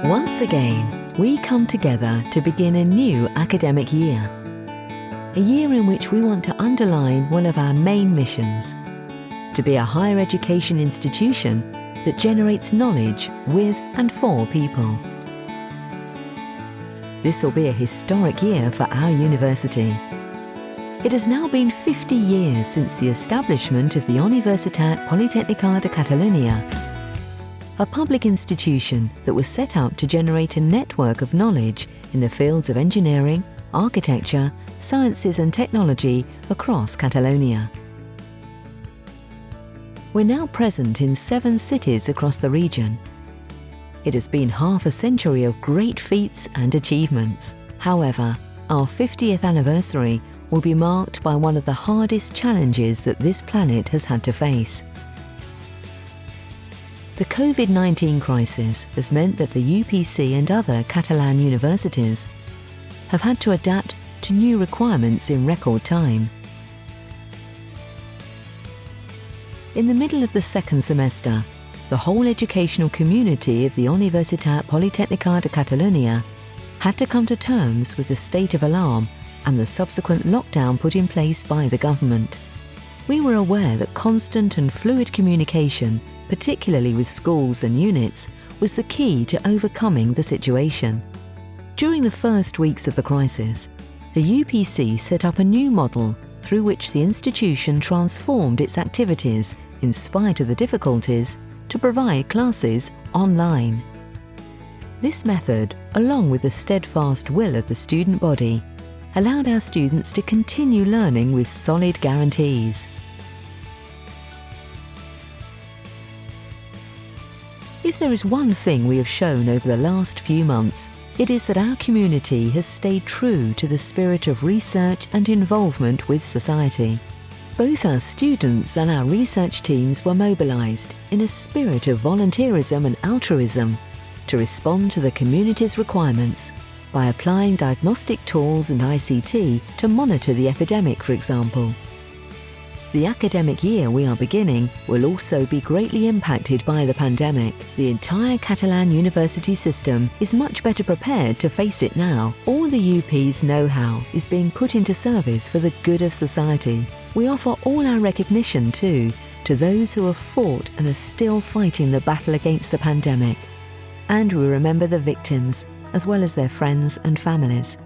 Once again, we come together to begin a new academic year. A year in which we want to underline one of our main missions, to be a higher education institution that generates knowledge with and for people. This will be a historic year for our university. It has now been 50 years since the establishment of the Universitat Politècnica de Catalunya, a public institution that was set up to generate a network of knowledge in the fields of engineering, architecture, sciences and technology across Catalonia. We're now present in 7 cities across the region. It has been half a century of great feats and achievements. However, our 50th anniversary will be marked by one of the hardest challenges that this planet has had to face. The COVID-19 crisis has meant that the UPC and other Catalan universities have had to adapt to new requirements in record time. In the middle of the second semester, the whole educational community of the Universitat Politècnica de Catalunya had to come to terms with the state of alarm and the subsequent lockdown put in place by the government. We were aware that constant and fluid communication, particularly with schools and units, was the key to overcoming the situation. During the first weeks of the crisis, the UPC set up a new model through which the institution transformed its activities, in spite of the difficulties, to provide classes online. This method, along with the steadfast will of the student body, allowed our students to continue learning with solid guarantees. If there is one thing we have shown over the last few months, it is that our community has stayed true to the spirit of research and involvement with society. Both our students and our research teams were mobilized in a spirit of volunteerism and altruism to respond to the community's requirements by applying diagnostic tools and ICT to monitor the epidemic, for example. The academic year we are beginning will also be greatly impacted by the pandemic. The entire Catalan university system is much better prepared to face it now. All the UP's know-how is being put into service for the good of society. We offer all our recognition, too, to those who have fought and are still fighting the battle against the pandemic. And we remember the victims, as well as their friends and families.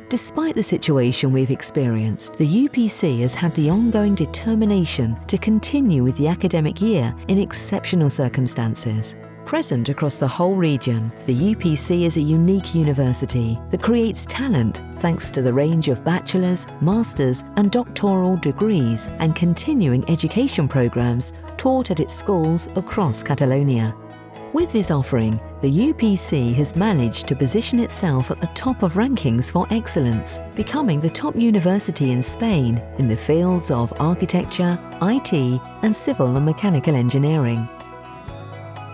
Despite the situation we've experienced, the UPC has had the ongoing determination to continue with the academic year in exceptional circumstances. Present across the whole region, the UPC is a unique university that creates talent thanks to the range of bachelor's, master's and doctoral degrees and continuing education programs taught at its schools across Catalonia. With this offering, the UPC has managed to position itself at the top of rankings for excellence, becoming the top university in Spain in the fields of architecture, IT, and civil and mechanical engineering.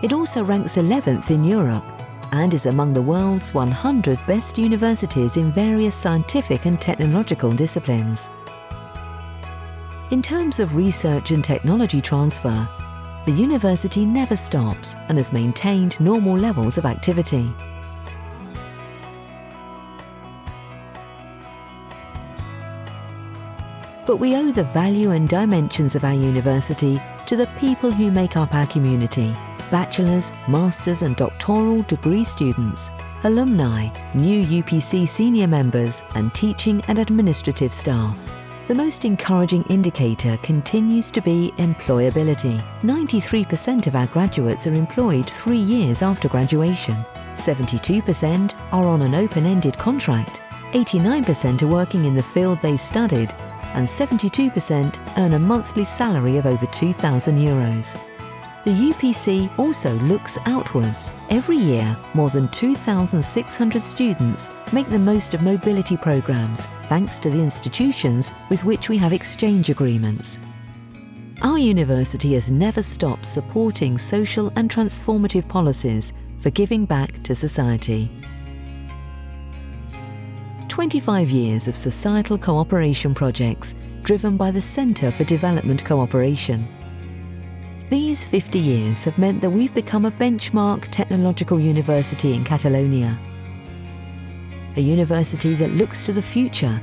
It also ranks 11th in Europe and is among the world's 100 best universities in various scientific and technological disciplines. In terms of research and technology transfer, the university never stops and has maintained normal levels of activity. But we owe the value and dimensions of our university to the people who make up our community: bachelor's, master's and doctoral degree students, alumni, new UPC senior members and teaching and administrative staff. The most encouraging indicator continues to be employability. 93% of our graduates are employed 3 years after graduation. 72% are on an open-ended contract. 89% are working in the field they studied, and 72% earn a monthly salary of over €2,000. The UPC also looks outwards. Every year, more than 2,600 students make the most of mobility programs, thanks to the institutions with which we have exchange agreements. Our university has never stopped supporting social and transformative policies for giving back to society. 25 years of societal cooperation projects driven by the Centre for Development Cooperation. These 50 years have meant that we've become a benchmark technological university in Catalonia. A university that looks to the future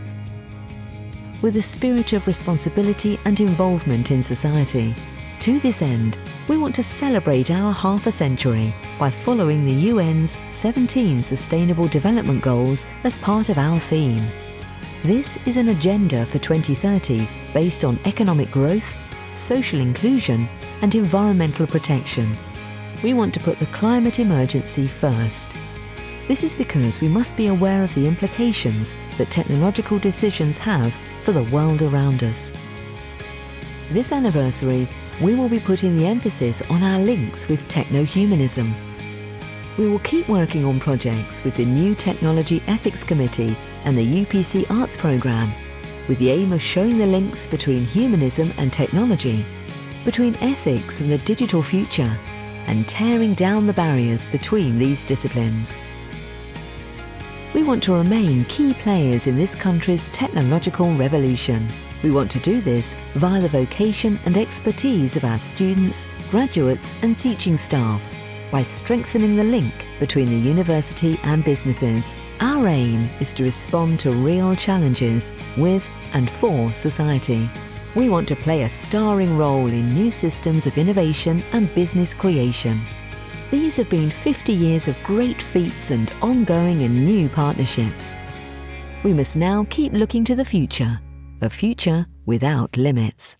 with a spirit of responsibility and involvement in society. To this end, we want to celebrate our half a century by following the UN's 17 Sustainable Development Goals as part of our theme. This is an agenda for 2030 based on economic growth, social inclusion, and environmental protection. We want to put the climate emergency first. This is because we must be aware of the implications that technological decisions have for the world around us. This anniversary, we will be putting the emphasis on our links with techno-humanism. We will keep working on projects with the new Technology Ethics Committee and the UPC Arts Programme, with the aim of showing the links between humanism and technology, between ethics and the digital future, and tearing down the barriers between these disciplines. We want to remain key players in this country's technological revolution. We want to do this via the vocation and expertise of our students, graduates and teaching staff, by strengthening the link between the university and businesses. Our aim is to respond to real challenges with and for society. We want to play a starring role in new systems of innovation and business creation. These have been 50 years of great feats and ongoing and new partnerships. We must now keep looking to the future, a future without limits.